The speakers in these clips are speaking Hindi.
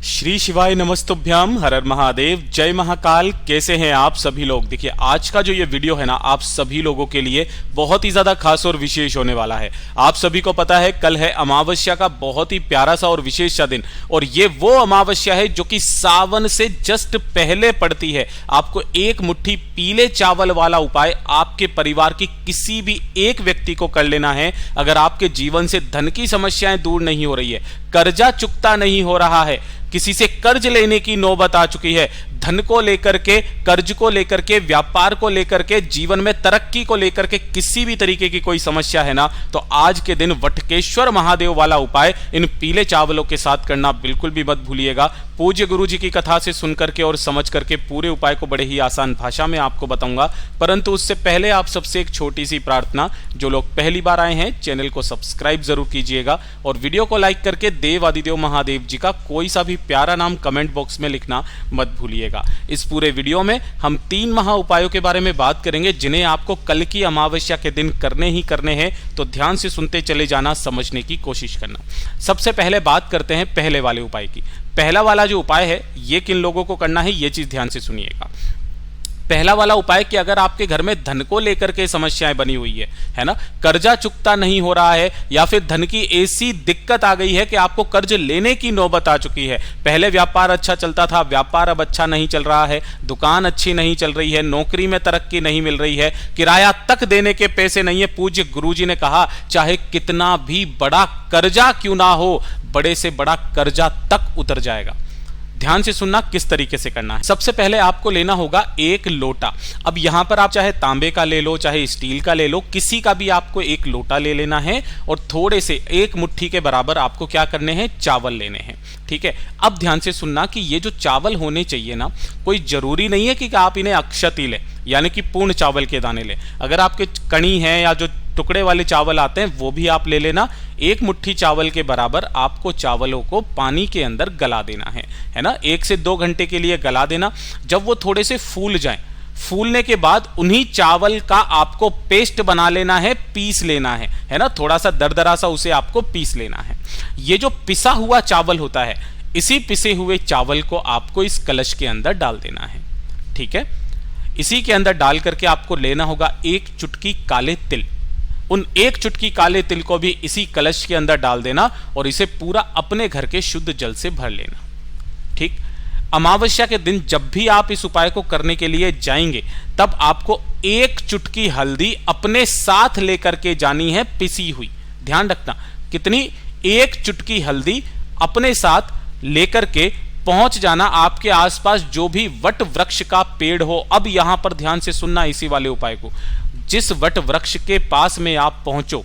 श्री शिवाय नमस्तुभ्याम, हर हर महादेव, जय महाकाल। कैसे हैं आप सभी लोग। देखिए आज का जो ये वीडियो है ना, आप सभी लोगों के लिए बहुत ही ज्यादा खास और विशेष होने वाला है। आप सभी को पता है कल है अमावस्या का बहुत ही प्यारा सा और विशेष सा दिन, और ये वो अमावस्या है जो कि सावन से जस्ट पहले पड़ती है। आपको एक मुट्ठी पीले चावल वाला उपाय आपके परिवार की किसी भी एक व्यक्ति को कर लेना है। अगर आपके जीवन से धन की समस्याएं दूर नहीं हो रही है, कर्जा चुकता नहीं हो रहा है, किसी से कर्ज लेने की नौबत आ चुकी है, धन को लेकर के, कर्ज को लेकर के, व्यापार को लेकर के, जीवन में तरक्की को लेकर के किसी भी तरीके की कोई समस्या है ना, तो आज के दिन वटकेश्वर महादेव वाला उपाय इन पीले चावलों के साथ करना बिल्कुल भी मत भूलिएगा। पूज्य गुरु जी की कथा से सुन करके और समझ करके पूरे उपाय को बड़े ही आसान भाषा में आपको बताऊंगा, परंतु उससे पहले आप सबसे एक छोटी सी प्रार्थना। जो लोग पहली बार आए हैं चैनल को सब्सक्राइब जरूर कीजिएगा और वीडियो को लाइक करके देव आदिदेव महादेव जी का कोई सा भी प्यारा नाम कमेंट बॉक्स में लिखना मत भूलिएगा। इस पूरे वीडियो में हम 3 महा उपायों के बारे में बात करेंगे जिन्हें आपको कल की अमावस्या के दिन करने ही करने हैं, तो ध्यान से सुनते चले जाना, समझने की कोशिश करना। सबसे पहले बात करते हैं पहले वाले उपाय की। पहला वाला जो उपाय है ये किन लोगों को करना है, ये चीज ध्यान से सुनिएगा। पहला वाला उपाय कि अगर आपके घर में धन को लेकर के समस्याएं बनी हुई है ना, कर्जा चुकता नहीं हो रहा है, या फिर धन की ऐसी दिक्कत आ गई है कि आपको कर्ज लेने की नौबत आ चुकी है। पहले व्यापार अच्छा चलता था, व्यापार अब अच्छा नहीं चल रहा है, दुकान अच्छी नहीं चल रही है, नौकरी में तरक्की नहीं मिल रही है, किराया तक देने के पैसे नहीं है। पूज्य गुरुजी ने कहा चाहे कितना भी बड़ा कर्जा क्यों ना हो, बड़े से बड़ा कर्जा तक उतर जाएगा। ध्यान से सुनना किस तरीके से करना है। सबसे पहले आपको लेना होगा एक लोटा। अब यहां पर आप चाहे तांबे का ले लो, चाहे स्टील का ले लो, किसी का भी आपको एक लोटा ले लेना है और थोड़े से एक मुट्ठी के बराबर आपको क्या करने हैं, चावल लेने हैं। ठीक है, अब ध्यान से सुनना कि ये जो चावल होने चाहिए ना, कोई जरूरी नहीं है कि आप इन्हें अक्षती लें, यानी कि पूर्ण चावल के दाने लें। अगर आपके कणी हैं या जो टुकड़े वाले चावल आते हैं वो भी आप ले लेना। एक मुट्ठी चावल के बराबर आपको चावलों को पानी के अंदर गला देना है ना। 1 से 2 घंटे के लिए गला देना। जब वो थोड़े से फूल जाएं, फूलने के बाद उन्हीं चावल का आपको पेस्ट बना लेना है, पीस लेना है ना। थोड़ा सा दरदरा सा उसे आपको पीस लेना है। ये जो पिसा हुआ चावल होता है, इसी पिसे हुए चावल को आपको इस कलश के अंदर डाल देना है। ठीक है, इसी के अंदर डाल करके आपको लेना होगा 1 चुटकी काले तिल। उन 1 चुटकी काले तिल को भी इसी कलश के अंदर डाल देना और इसे पूरा अपने घर के शुद्ध जल से भर लेना। ठीक, अमावस्या के दिन जब भी आप इस उपाय को करने के लिए जाएंगे, तब आपको 1 चुटकी हल्दी अपने साथ लेकर के जानी है, पिसी हुई। ध्यान रखना कितनी, 1 चुटकी हल्दी अपने साथ लेकर के पहुंच जाना आपके आसपास जो भी वट वृक्ष का पेड़ हो। अब यहां पर ध्यान से सुनना इसी वाले उपाय को। जिस वट वृक्ष के पास में आप पहुंचो,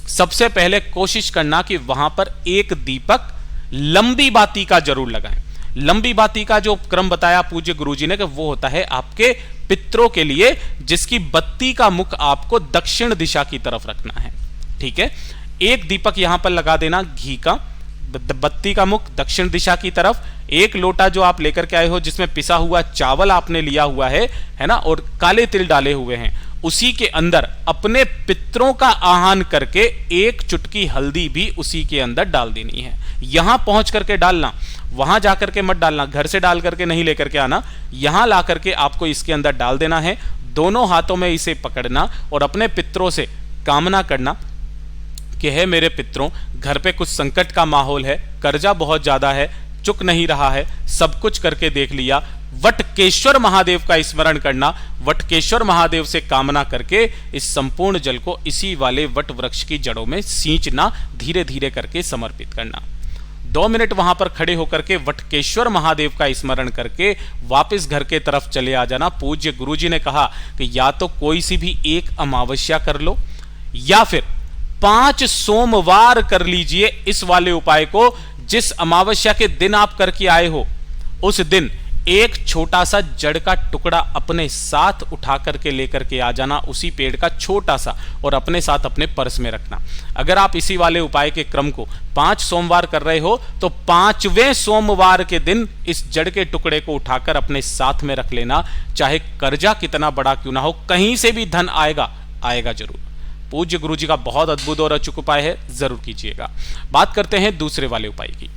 सबसे पहले कोशिश करना कि वहां पर एक दीपक लंबी बाती का जरूर लगाएं। लंबी बाती का जो क्रम बताया पूज्य गुरुजी ने कि वो होता है आपके पितरों के लिए, जिसकी बत्ती का मुख आपको दक्षिण दिशा की तरफ रखना है। ठीक है, एक दीपक यहां पर लगा देना घी का, बत्ती का मुख दक्षिण दिशा की तरफ। एक लोटा जो आप लेकर के आए हो जिसमें पिसा हुआ चावल आपने लिया हुआ है ना, और काले तिल डाले हुए हैं, उसी के अंदर अपने पितरों का आह्वान करके 1 चुटकी हल्दी भी उसी के अंदर डाल देनी है। यहां पहुंच करके डालना, वहां जाकर के मत डालना, घर से डाल करके नहीं लेकर के आना, यहां ला करके आपको इसके अंदर डाल देना है। दोनों हाथों में इसे पकड़ना और अपने पितरों से कामना करना कि हे मेरे पितरों, घर पे कुछ संकट का माहौल है, कर्जा बहुत ज्यादा है, चुक नहीं रहा है, सब कुछ करके देख लिया। वटकेश्वर महादेव का स्मरण करना, वटकेश्वर महादेव से कामना करके इस संपूर्ण जल को इसी वाले वट वृक्ष की जड़ों में सींचना, धीरे धीरे करके समर्पित करना। 2 मिनट वहां पर खड़े होकर के वटकेश्वर महादेव का स्मरण करके वापस घर के तरफ चले आ जाना। पूज्य गुरुजी ने कहा कि या तो कोई सी भी एक अमावस्या कर लो, या फिर 5 सोमवार कर लीजिए इस वाले उपाय को। जिस अमावस्या के दिन आप करके आए हो, उस दिन एक छोटा सा जड़ का टुकड़ा अपने साथ उठा करके लेकर के आ जाना, उसी पेड़ का छोटा सा, और अपने साथ अपने पर्स में रखना। अगर आप इसी वाले उपाय के क्रम को 5 सोमवार कर रहे हो, तो 5वें सोमवार के दिन इस जड़ के टुकड़े को उठाकर अपने साथ में रख लेना। चाहे कर्जा कितना बड़ा क्यों ना हो, कहीं से भी धन आएगा, आएगा जरूर। पूज्य गुरुजी का बहुत अद्भुत और अचूक उपाय है, जरूर कीजिएगा। बात करते हैं दूसरे वाले उपाय की।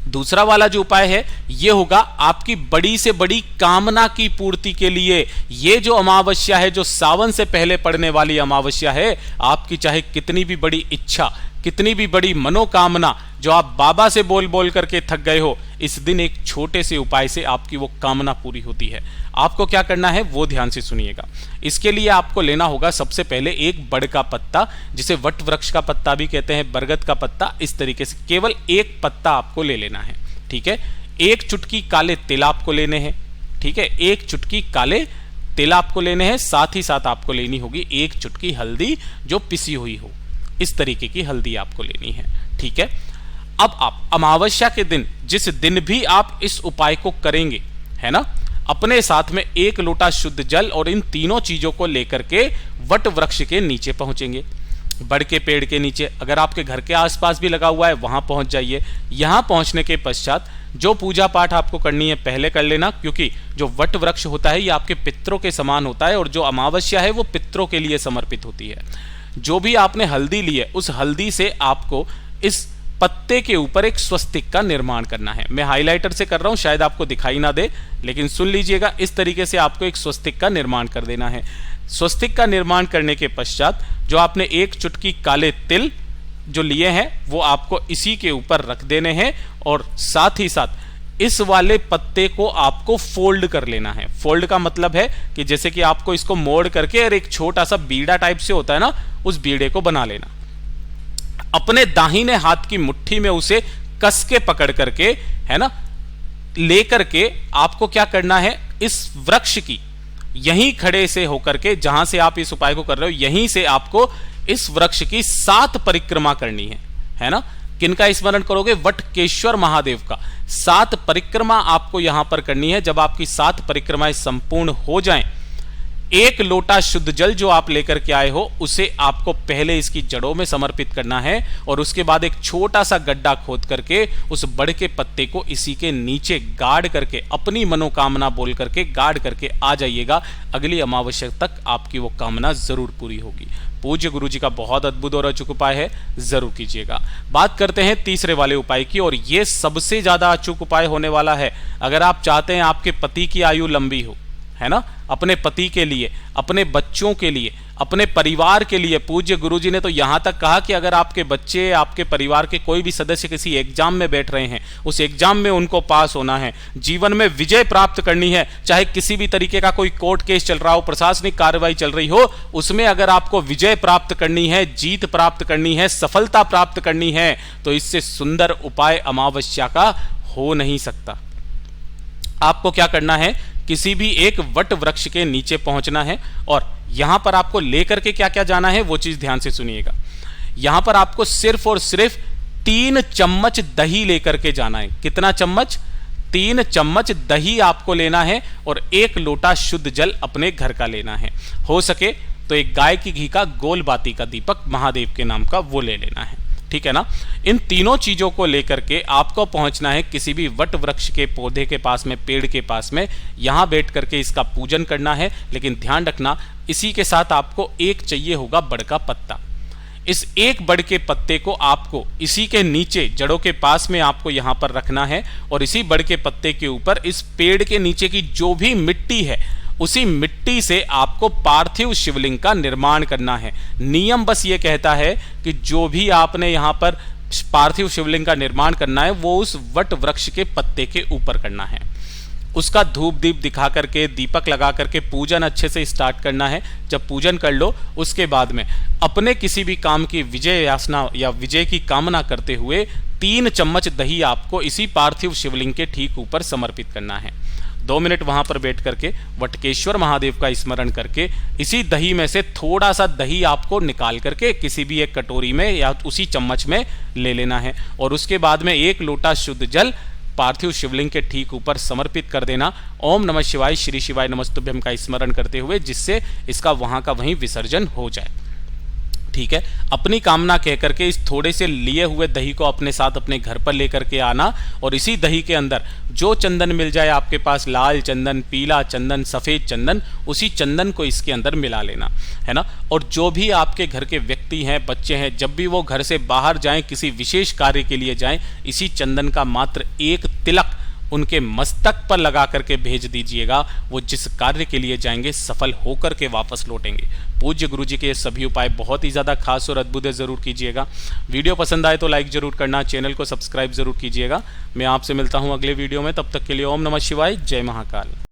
दूसरा वाला जो उपाय है ये होगा आपकी बड़ी से बड़ी कामना की पूर्ति के लिए। ये जो अमावस्या है, जो सावन से पहले पड़ने वाली अमावस्या है, आपकी चाहे कितनी भी बड़ी इच्छा, कितनी भी बड़ी मनोकामना जो आप बाबा से बोल बोल करके थक गए हो, इस दिन एक छोटे से उपाय से आपकी वो कामना पूरी होती है। आपको क्या करना है वो ध्यान से सुनिएगा। इसके लिए आपको लेना होगा सबसे पहले एक बड़ का पत्ता, जिसे वट वृक्ष का पत्ता भी कहते हैं, बरगद का पत्ता, इस तरीके से केवल एक पत्ता आपको ले लेना है। ठीक है, एक चुटकी काले तिल आपको लेने हैं। ठीक है, एक चुटकी काले तिल आपको लेने हैं। साथ ही साथ आपको लेनी होगी एक चुटकी हल्दी जो पिसी हुई हो, इस तरीके की हल्दी आपको लेनी है। ठीक है, अब आप अमावस्या के दिन, जिस दिन भी आप इस उपाय को करेंगे, है ना, अपने साथ में एक लोटा शुद्ध जल और इन तीनों चीजों को लेकर के वट वृक्ष के नीचे पहुंचेंगे। बड़ के पेड़ के नीचे, अगर आपके घर के आसपास भी लगा हुआ है वहां पहुंच जाइए। यहां पहुंचने के पश्चात जो पूजा पाठ आपको करनी है पहले कर लेना, क्योंकि जो वट वृक्ष होता है ये आपके पितरों के समान होता है और जो अमावस्या है वो पितरों के लिए समर्पित होती है। जो भी आपने हल्दी ली है, उस हल्दी से आपको इस पत्ते के ऊपर एक स्वस्तिक का निर्माण करना है। मैं हाइलाइटर से कर रहा हूं, शायद आपको दिखाई ना दे, लेकिन सुन लीजिएगा। इस तरीके से आपको एक स्वस्तिक का निर्माण कर देना है। स्वस्तिक का निर्माण करने के पश्चात जो आपने एक चुटकी काले तिल जो लिए हैं वो आपको इसी के ऊपर रख देने हैं और साथ ही साथ इस वाले पत्ते को आपको फोल्ड कर लेना है। फोल्ड का मतलब है कि जैसे कि आपको इसको मोड़ करके और एक छोटा सा बीड़ा टाइप से होता है ना, उस बीड़े को बना लेना। अपने दाहिने हाथ की मुट्ठी में उसे कस के पकड़ करके, है ना, लेकर के आपको क्या करना है, इस वृक्ष की यहीं खड़े से होकर के, जहां से आप इस उपाय को कर रहे हो, यहीं से आपको इस वृक्ष की 7 परिक्रमा करनी है ना। किनका स्मरण करोगे? वटकेश्वर महादेव का 7 परिक्रमा आपको यहां पर करनी है। जब आपकी 7 परिक्रमाएं संपूर्ण हो जाएं, एक लोटा शुद्ध जल जो आप लेकर के आए हो उसे आपको पहले इसकी जड़ों में समर्पित करना है और उसके बाद एक छोटा सा गड्ढा खोद करके उस बड़ के पत्ते को इसी के नीचे गाड़ करके अपनी मनोकामना बोल करके गाड़ करके आ जाइएगा। अगली अमावस्या तक आपकी वो कामना जरूर पूरी होगी। पूज्य गुरु जी का बहुत अद्भुत और अचूक उपाय है, जरूर कीजिएगा। बात करते हैं तीसरे वाले उपाय की, और ये सबसे ज्यादा अचूक उपाय होने वाला है। अगर आप चाहते हैं आपके पति की आयु लंबी हो, है ना, अपने पति के लिए, अपने बच्चों के लिए, अपने परिवार के लिए, पूज्य गुरुजी ने तो यहां तक कहा कि अगर आपके बच्चे, आपके परिवार के कोई भी सदस्य किसी एग्जाम में बैठ रहे हैं, उस एग्जाम में उनको पास होना है, जीवन में विजय प्राप्त करनी है, चाहे किसी भी तरीके का कोई कोर्ट केस चल रहा हो, प्रशासनिक कार्रवाई चल रही हो, उसमें अगर आपको विजय प्राप्त करनी है, जीत प्राप्त करनी है, सफलता प्राप्त करनी है, तो इससे सुंदर उपाय अमावस्या का हो नहीं सकता। आपको क्या करना है, किसी भी एक वट वृक्ष के नीचे पहुंचना है और यहां पर आपको लेकर के क्या क्या जाना है वो चीज ध्यान से सुनिएगा। यहां पर आपको सिर्फ और सिर्फ 3 चम्मच दही लेकर के जाना है। कितना चम्मच? 3 चम्मच दही आपको लेना है और 1 लोटा शुद्ध जल अपने घर का लेना है। हो सके तो एक गाय की घी का गोल बाती का दीपक महादेव के नाम का वो ले लेना है। ठीक है ना। इन तीनों चीजों को लेकर के आपको पहुंचना है किसी भी वट वृक्ष के पौधे के पास में, पेड़ के पास में, यहां बैठ करके इसका पूजन करना है। लेकिन ध्यान रखना, इसी के साथ आपको एक चाहिए होगा बड़ का पत्ता। इस एक बड़ के पत्ते को आपको इसी के नीचे जड़ों के पास में आपको यहां पर रखना है और इसी बड़ के पत्ते के ऊपर इस पेड़ के नीचे की जो भी मिट्टी है उसी मिट्टी से आपको पार्थिव शिवलिंग का निर्माण करना है। नियम बस ये कहता है कि जो भी आपने यहां पर पार्थिव शिवलिंग का निर्माण करना है वो उस वट वृक्ष के पत्ते के ऊपर करना है। उसका धूप दीप दिखा करके, दीपक लगा करके पूजन अच्छे से स्टार्ट करना है। जब पूजन कर लो उसके बाद में अपने किसी भी काम की विजय याचना या विजय की कामना करते हुए 3 चम्मच दही आपको इसी पार्थिव शिवलिंग के ठीक ऊपर समर्पित करना है। 2 मिनट वहां पर बैठ करके वटकेश्वर महादेव का स्मरण करके इसी दही में से थोड़ा सा दही आपको निकाल करके किसी भी एक कटोरी में या उसी चम्मच में ले लेना है और उसके बाद में 1 लोटा शुद्ध जल पार्थिव शिवलिंग के ठीक ऊपर समर्पित कर देना। ओम नमः शिवाय, श्री शिवाय नमस्तुभ्यम का स्मरण करते हुए, जिससे इसका वहां का वहीं विसर्जन हो जाए। ठीक है। अपनी कामना कह करके इस थोड़े से लिए हुए दही को अपने साथ अपने घर पर लेकर के आना और इसी दही के अंदर जो चंदन मिल जाए आपके पास, लाल चंदन, पीला चंदन, सफ़ेद चंदन, उसी चंदन को इसके अंदर मिला लेना है ना। और जो भी आपके घर के व्यक्ति हैं, बच्चे हैं, जब भी वो घर से बाहर जाएं, किसी विशेष कार्य के लिए जाएं, इसी चंदन का मात्र एक तिलक उनके मस्तक पर लगा करके भेज दीजिएगा। वो जिस कार्य के लिए जाएंगे सफल होकर के वापस लौटेंगे। पूज्य गुरु जी के ये सभी उपाय बहुत ही ज़्यादा खास और अद्भुत है, ज़रूर कीजिएगा। वीडियो पसंद आए तो लाइक ज़रूर करना, चैनल को सब्सक्राइब ज़रूर कीजिएगा। मैं आपसे मिलता हूँ अगले वीडियो में, तब तक के लिए ओम नमः शिवाय, जय महाकाल।